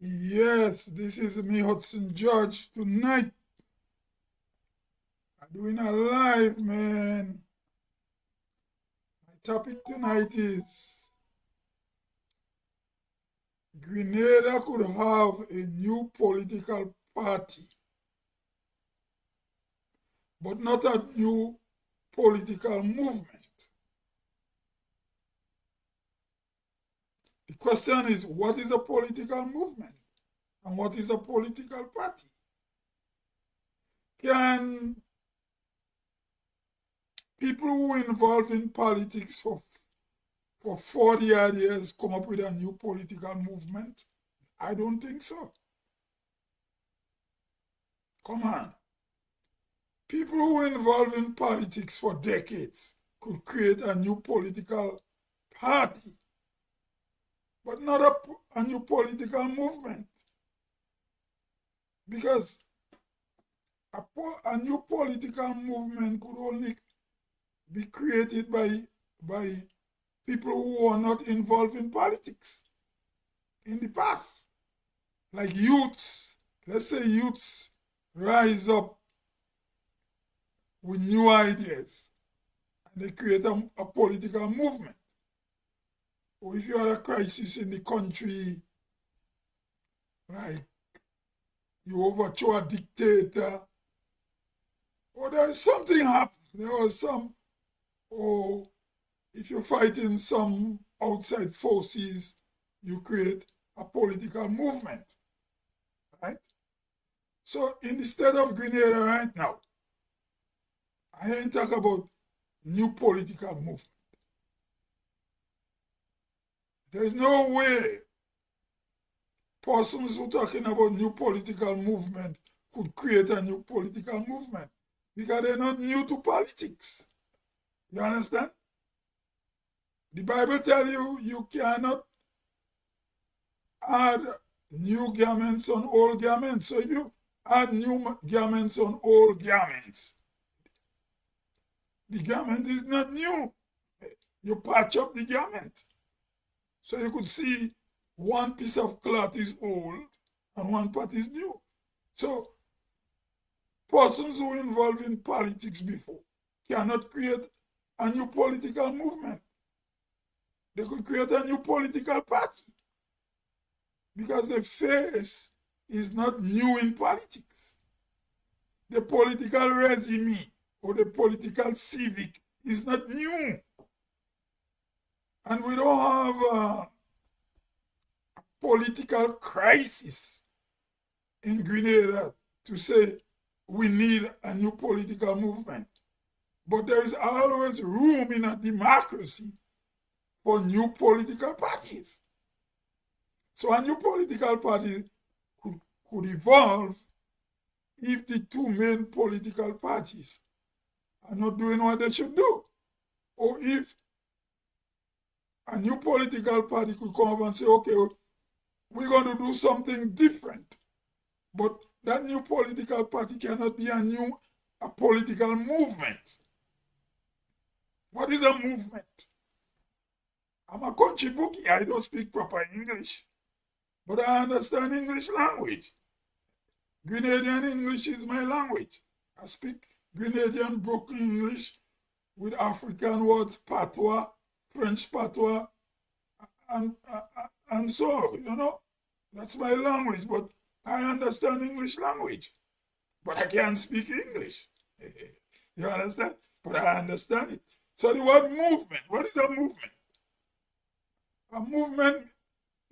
Yes, this is me, Hudson George. Tonight, I'm doing a live, man. My topic tonight is Grenada could have a new political party, but not a new political movement. The question is, what is a political movement? And what is a political party? Can people who are involved in politics for 40 odd years come up with a new political movement? I don't think so. Come on. People who were involved in politics for decades could create a new political party, but not a new political movement. Because a new political movement could only be created by people who are not involved in politics in the past. Like youths, let's say youths rise up with new ideas and they create a political movement. Or if you had a crisis in the country, like you overthrow a dictator, or there's something happened, there was some, or if you're fighting some outside forces, you create a political movement, right? So in the state of Grenada right now, I ain't talk about new political movement. There's no way persons who are talking about new political movement could create a new political movement because they're not new to politics. You understand? The Bible tells you cannot add new garments on old garments. So if you add new garments on old garments, the garment is not new. You patch up the garment. So you could see one piece of cloth is old and one part is new. So persons who were involved in politics before cannot create a new political movement. They could create a new political party because the face is not new in politics. The political resume or the political civic is not new. And we don't have a political crisis in Grenada to say we need a new political movement. But there is always room in a democracy for new political parties. So a new political party could evolve if the two main political parties are not doing what they should do. Or if a new political party could come up and say, okay, we're going to do something different. But that new political party cannot be a political movement. What is a movement? I'm a country bookie. I don't speak proper English. But I understand English language. Grenadian English is my language. I speak Grenadian broken English with African words, patois, French patois, and so, that's my language. But I understand English language. But I can't speak English. You understand? But I understand it. So the word movement, what is a movement? A movement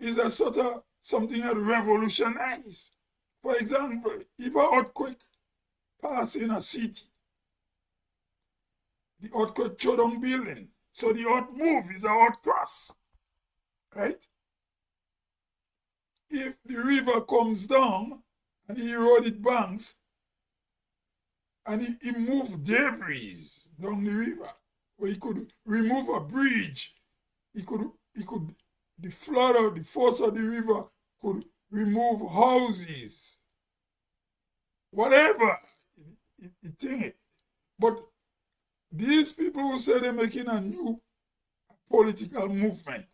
is a sort of something that revolutionizes. For example, if an earthquake passes in a city, the earthquake shut down building. So the earth move is a earth cross, right? If the river comes down and he eroded banks and he moved debris down the river, or he could remove a bridge, the flood of the force of the river could remove houses, whatever it thing. But these people who say they're making a new political movement,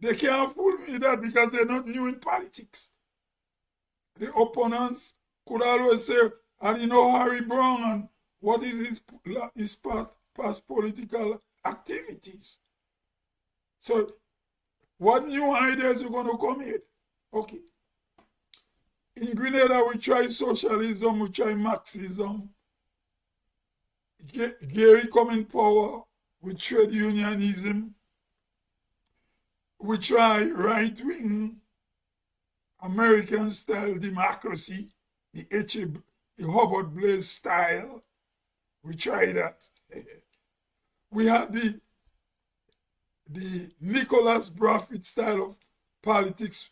They can't fool me with that because they're not new in politics. The opponents could always say, and you know Harry Brown and what is his past political activities. So what new ideas are going to come in? Okay. In Grenada, we try socialism, we try Marxism. Gary come in power with trade unionism. We try right-wing American-style democracy, the Howard Blaze style. We try that. We had the Nicholas Brafitt style of politics,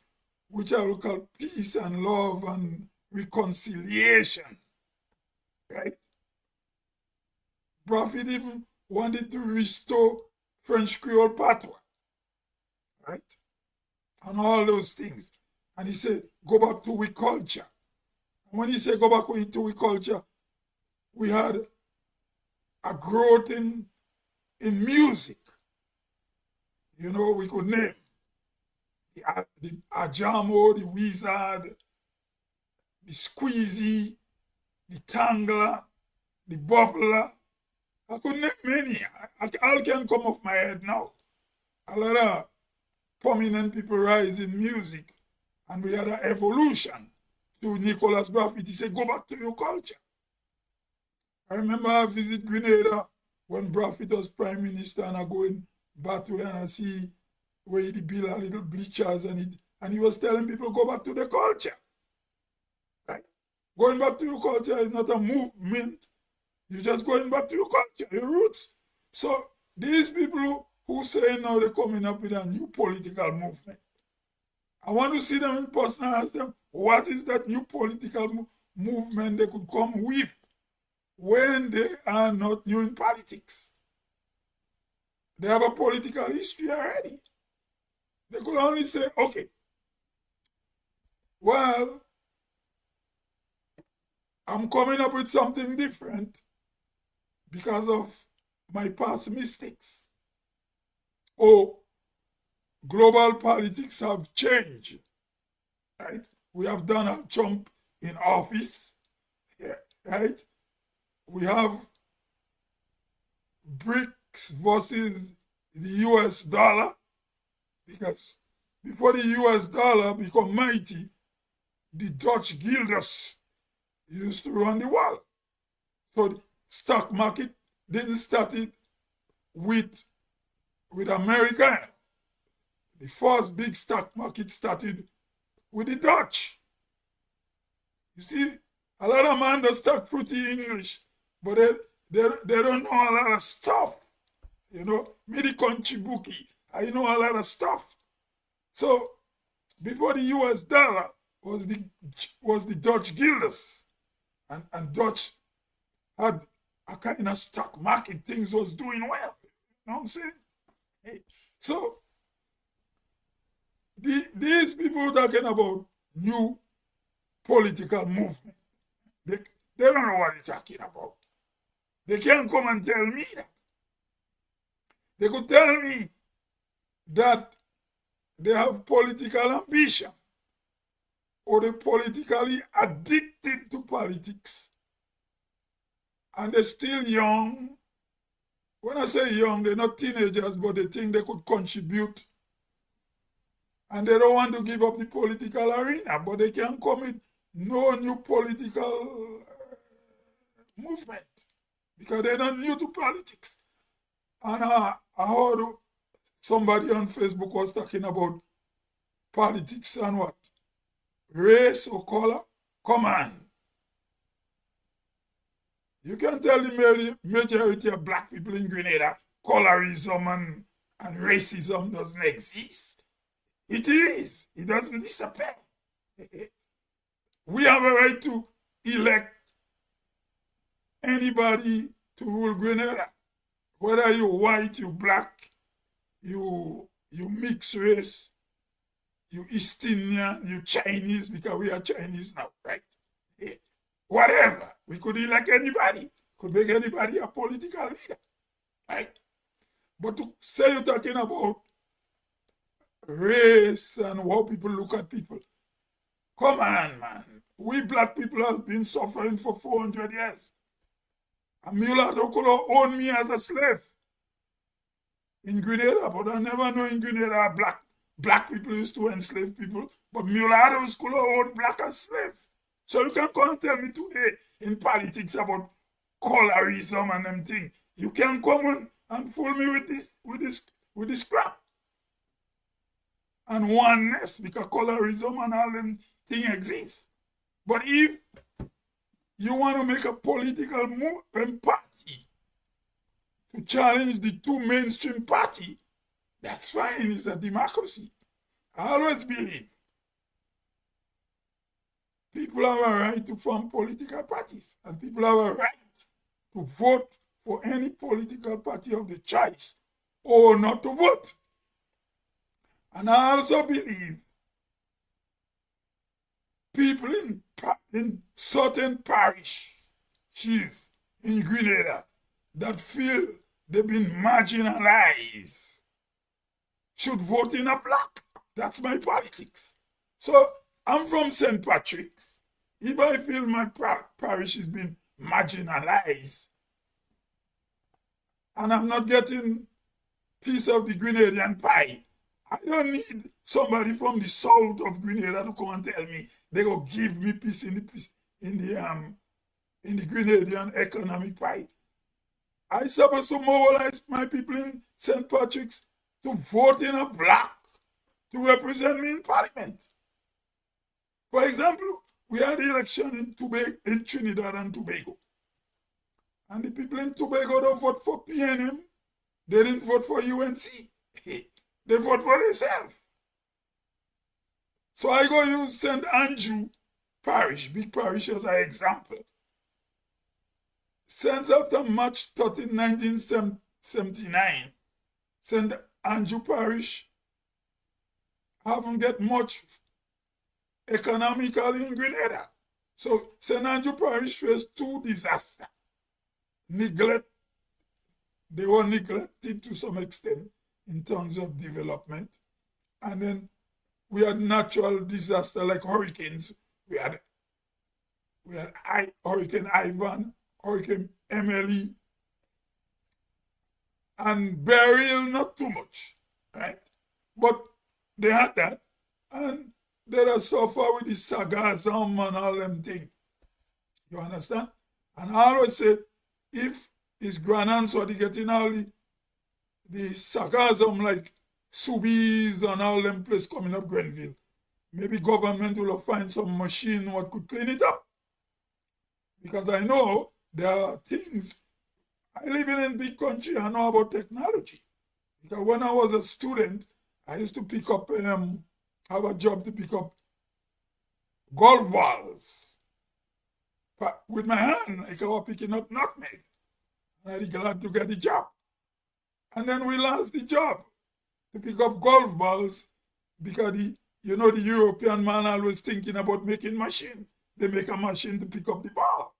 which I will call peace and love and reconciliation, right? Brafitt even wanted to restore French Creole patois, right? And all those things. And he said, go back to we culture. And when he said go back to we culture, we had a growth in music. You know, we could name the Ajamo, the Wizard, the Squeezy, the Tangler, the Bubbler. I could name many. All can come off my head now. A lot of prominent people rise in music, and we had an evolution to Nicholas Brafitt. He said, go back to your culture. I remember I visited Grenada when Brafitt was prime minister, and I go in Batway and I see where he built a little bleachers, and he was telling people, go back to the culture. Right? Going back to your culture is not a movement. You're just going back to your culture, your roots. So these people who say now they're coming up with a new political movement, I want to see them in person and ask them, what is that new political movement they could come with when they are not new in politics? They have a political history already. They could only say, okay, well, I'm coming up with something different because of my past mistakes. Or global politics have changed. Right? We have Donald Trump in office. Yeah, right? We have BRICS versus the US dollar. Because before the US dollar become mighty, the Dutch guilders used to run the world. So the stock market didn't start it with America. The first big stock market started with the Dutch. You see, a lot of men don't talk pretty English, but they don't know a lot of stuff. You know, me the country bookie, I know a lot of stuff. So before the US dollar was the Dutch guilders, and Dutch had a kind of stock market, things was doing well. You know what I'm saying? So these people talking about new political movement, they don't know what they're talking about. They can't come and tell me that. They could tell me that they have political ambition or they're politically addicted to politics and they're still young. When I say young, they're not teenagers, but they think they could contribute and they don't want to give up the political arena, but they can come in no new political movement because they're not new to politics. And I heard somebody on Facebook was talking about politics and what? Race or color? Come on. You can tell the majority of black people in Grenada, colorism and racism doesn't exist. It is. It doesn't disappear. We have a right to elect anybody to rule Grenada. Whether you're white, you're black, you mixed race, you East Indian, you Chinese, because we are Chinese now, right? Yeah. Whatever. We could elect anybody. Could make anybody a political leader, right? But to say you're talking about race and how people look at people. Come on, man. We black people have been suffering for 400 years. A mulatto could have owned me as a slave in Grenada, but I never know in Grenada black people used to enslave people, but mulattoes could have owned black as slaves. So you can come and tell me today in politics about colorism and them things. You can come and fool me with this crap. And oneness, because colorism and all them things exist. But if you want to make a political party to challenge the two mainstream party, that's fine. It's a democracy. I always believe people have a right to form political parties, and people have a right to vote for any political party of the choice or not to vote. And I also believe people in certain parishes in Grenada that feel they've been marginalized should vote in a block. That's my politics. So I'm from St. Patrick's. If I feel my parish has been marginalized and I'm not getting piece of the Grenadian pie, I don't need somebody from the south of Grenada to come and tell me they will give me piece in the Grenadian economic pie. I supposed to mobilize my people in St. Patrick's to vote in a block to represent me in parliament. For example, we had the election in Trinidad and Tobago. And the people in Tobago don't vote for PNM. They didn't vote for UNC. They vote for themselves. So I go use St. Andrew Parish, big parish, as an example. Since after March 13, 1979, St. Andrew Parish haven't get much economically in Grenada. So St. Andrew Parish faced two disasters. Neglect, they were neglected to some extent in terms of development. And then we had natural disaster like hurricanes. We had Hurricane Ivan, Hurricane Emily, and Beryl, not too much, right? But they had that, and they are suffer with the sargassum and all them things. You understand? And I always say, if his grandants were getting all the sargassum like Subies and all them places coming up Grenville, maybe government will find some machine what could clean it up. Because I know there are things, I live in a big country, I know about technology. Because when I was a student, I used to pick up, have a job to pick up golf balls with my hand, like I was picking up nutmeg. And I was glad to get the job. And then we lost the job to pick up golf balls because the European man always thinking about making machine. They make a machine to pick up the ball.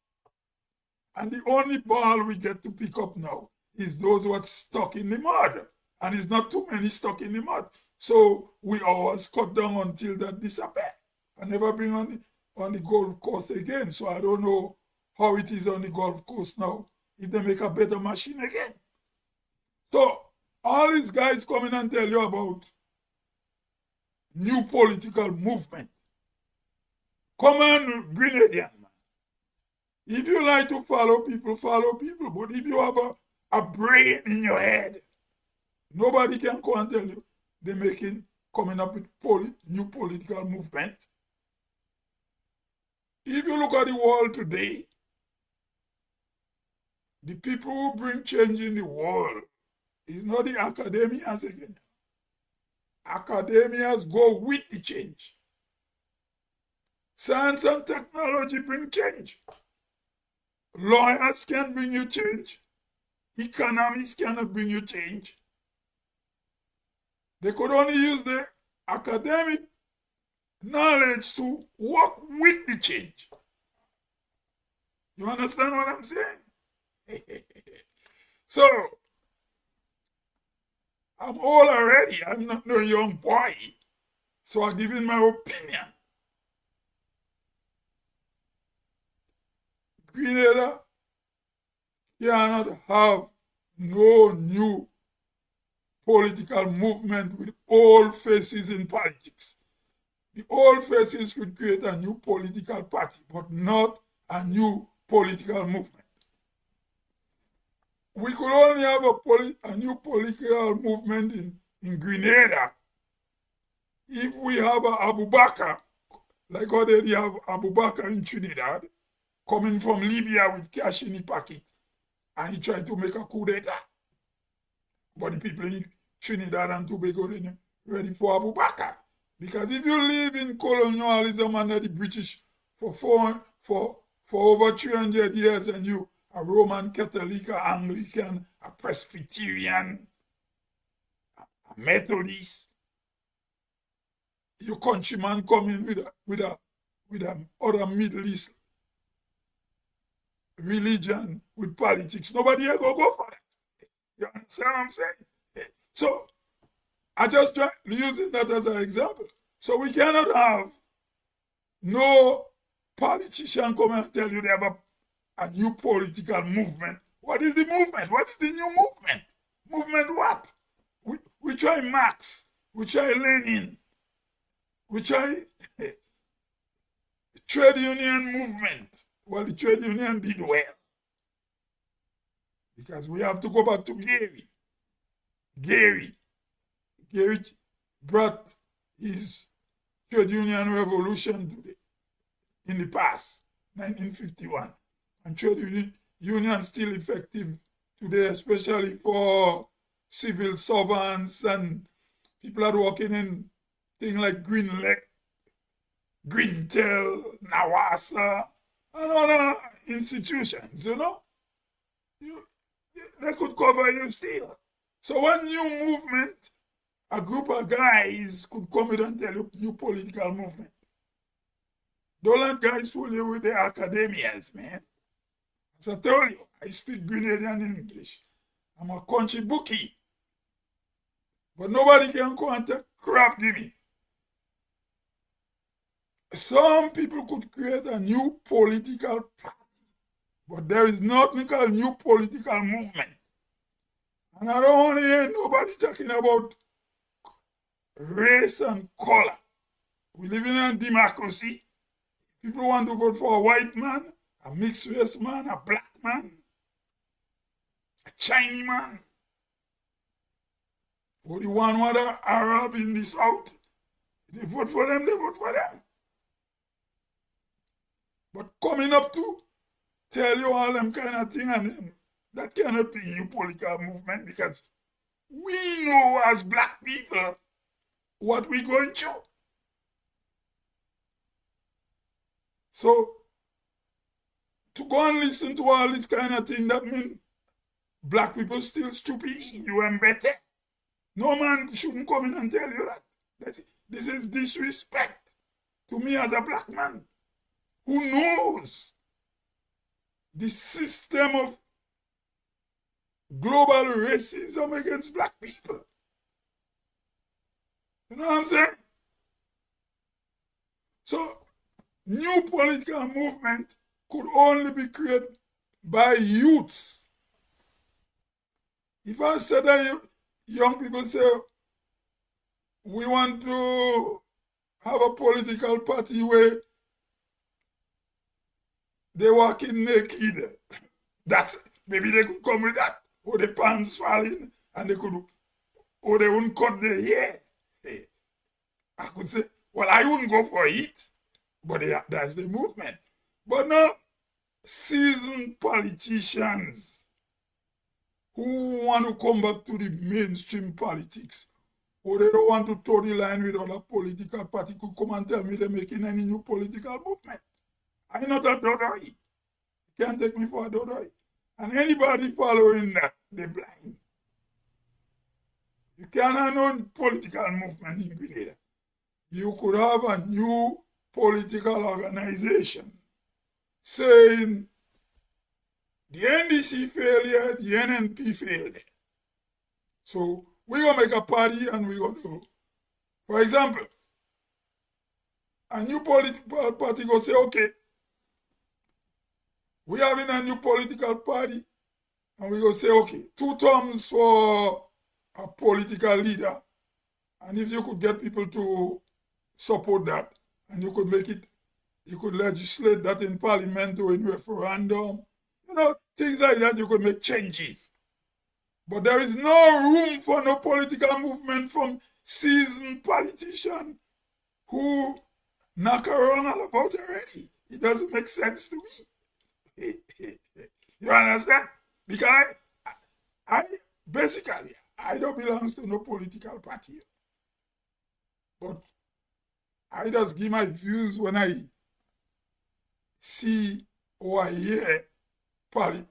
And the only ball we get to pick up now is those who are stuck in the mud. And it's not too many stuck in the mud. So we always cut down until that disappear. I never bring on the Gold Coast again. So I don't know how it is on the Gulf Coast now, if they make a better machine again. So all these guys come in and tell you about new political movement. Come on, Grenadian, man. If you like to follow people, follow people. But if you have a brain in your head, nobody can come and tell you they're coming up with new political movement. If you look at the world today, the people who bring change in the world is not the academias again. Academias go with the change. Science and technology bring change. Lawyers can bring you change. Economists cannot bring you change. They could only use the academic knowledge to work with the change. You understand what I'm saying? So, I'm old already. I'm not no young boy. So I give in my opinion. Grenada cannot have no new political movement with old faces in politics. The old faces could create a new political party, but not a new political movement. We could only have a new political movement in Grenada if we have a Abu Bakr, like how they have Abu Bakr in Trinidad, coming from Libya with cash in his pocket, and he tried to make a coup d'etat. But the people in Trinidad and Tobago didn't ready for Abu Bakr. Because if you live in colonialism under the British for over 300 years and you a Roman Catholic, a Anglican, a Presbyterian, a Methodist, your countryman coming with a other Middle East religion with politics, nobody ever go for it. You understand what I'm saying? So I just try using that as an example. So we cannot have no politician come and tell you they have a new political movement. What is the movement? What is the new movement? Movement what? We try Marx, we try Lenin, we try trade union movement. Well, the trade union did well. Because we have to go back to Gary. Gary brought his trade union revolution in the past, 1951. And trade union still effective today, especially for civil servants and people that are working in things like Greentel, Nawasa, and other institutions, you know. They could cover you still. So one new movement, a group of guys could come in and tell you new political movement. Don't let guys fool you with the academias, man. As I told you, I speak Grenadian English. I'm a country bookie. But nobody can come and take crap, give me. Some people could create a new political party, but there is nothing called new political movement. And I don't want to hear nobody talking about race and color. We live in a democracy. People want to vote for a white man, a mixed race man, a black man, a Chinese man, or the one with an Arab in the south. They vote for them, they vote for them. But coming up to tell you all them kind of thing, and that cannot be new political movement, because we know as black people what we're going through. So to go and listen to all this kind of thing, that means black people still stupid, you ain't better. No man shouldn't come in and tell you that. This is disrespect to me as a black man who knows the system of global racism against black people. You know what I'm saying? So, new political movement could only be created by youths. If I said that young people say, we want to have a political party where they walk in naked, that's, maybe they could come with that, or the pants falling, and they could, or they wouldn't cut their hair. I could say, well, I wouldn't go for it, but that's the movement. But now, seasoned politicians who want to come back to the mainstream politics, or they don't want to toe the line with other political party, could come and tell me they're making any new political movement. I'm not a dodoi. You can't take me for a dodoi. And anybody following that, they're blind. You can't have no political movement in Grenada. You could have a new political organization saying the NDC failure, the NNP failed. So we're going to make a party and we're going to, for example, a new political party go say, okay, we having a new political party, and we go say, okay, 2 terms for a political leader, and if you could get people to support that, and you could make it, you could legislate that in parliament or in referendum, things like that, you could make changes. But there is no room for no political movement from seasoned politicians who knock around all about already. It doesn't make sense to me. You understand? Because I basically, I don't belong to no political party. But I just give my views when I see or I hear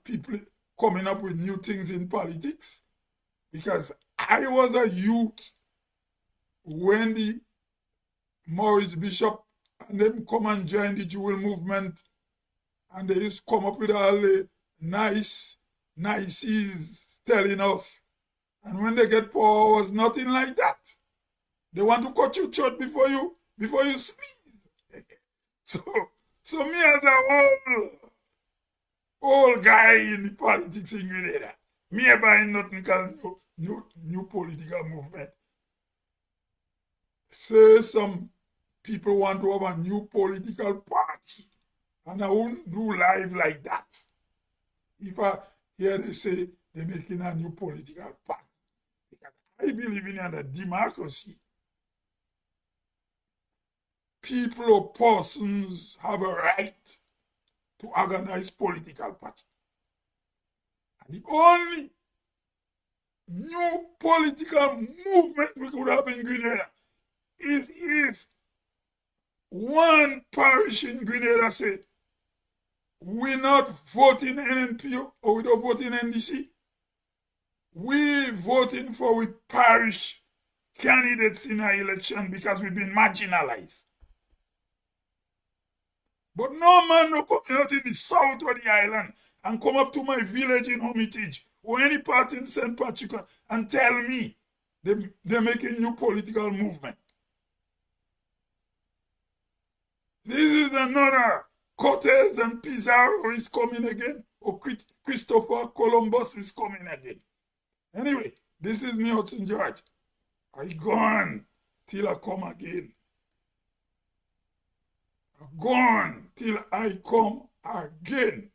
people coming up with new things in politics. Because I was a youth when the Maurice Bishop and them come and join the Jewel movement, and they used to come up with all the niceties telling us. And when they get power, was nothing like that. They want to cut you short before you sneeze. So me as a old guy in the politics in Grenada, me buying nothing called new political movement. Say some people want to have a new political party, and I won't do live like that. If I hear they say they're making a new political party, because I believe in a democracy. People or persons have a right to organize political party. And the only new political movement we could have in Grenada is if one parish in Grenada say, we're not voting NNP or we don't vote in NDC. We're voting for we parish candidates in our election because we've been marginalized. But no man no come out in the south of the island and come up to my village in Hermitage or any part in St. Patrick and tell me they're making new political movement. This is another Cortez and Pizarro is coming again, or Christopher Columbus is coming again. Anyway, this is me, Hudson George. I gone till I come again. Gone till I come again.